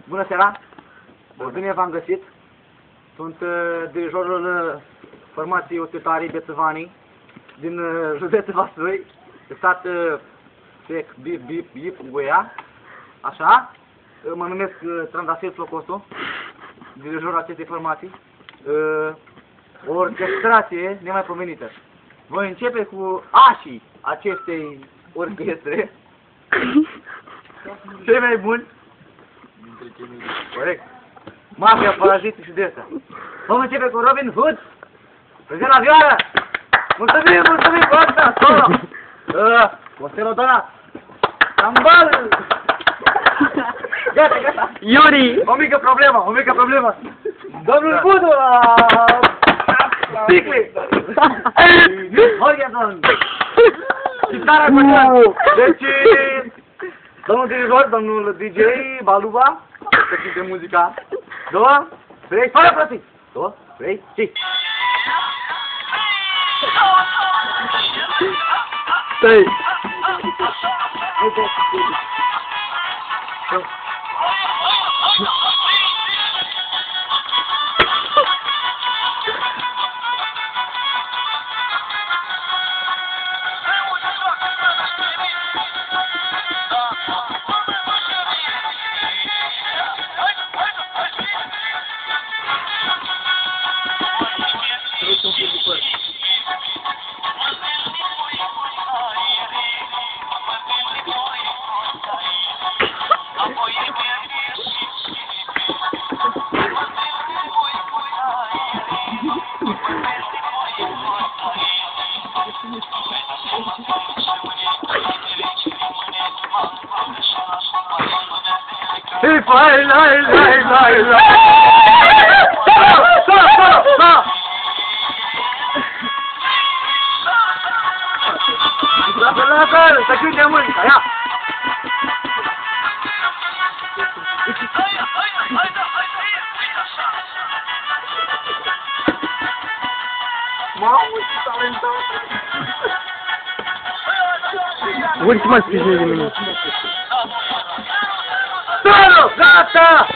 Bună seara! Bine v-am găsit! Sunt dirijorul formației Ospitarii Bețăvanii din județul Vaslui, stat Sec, Bip, Goia. Așa, mă numesc Trandafir Flocosu, dirijorul acestei formații. O orchestrație nemaipomenită. Voi începe cu așii acestei orchestre, cei mai buni. Corect. Mafia, paraziții și de-astea. Vom începe cu Robin Hood. Prezent la vioară. Mulțumim, cu asta, solo. Costel O'Donnell. Tambal. Gata. Iuri! O mică problemă. Domnul Budu la Sticli. Holgerson. Chitara Cocean. Deci, domnul dirijor, domnul DJ Baluba, să știți de muzica. 2, 3, fără prostii! 2, 3, 5! Stai! La. Lasă, să cânte muzica, ia! Mamă, ce talentat! Ori să mă sprijini de mine. Gata!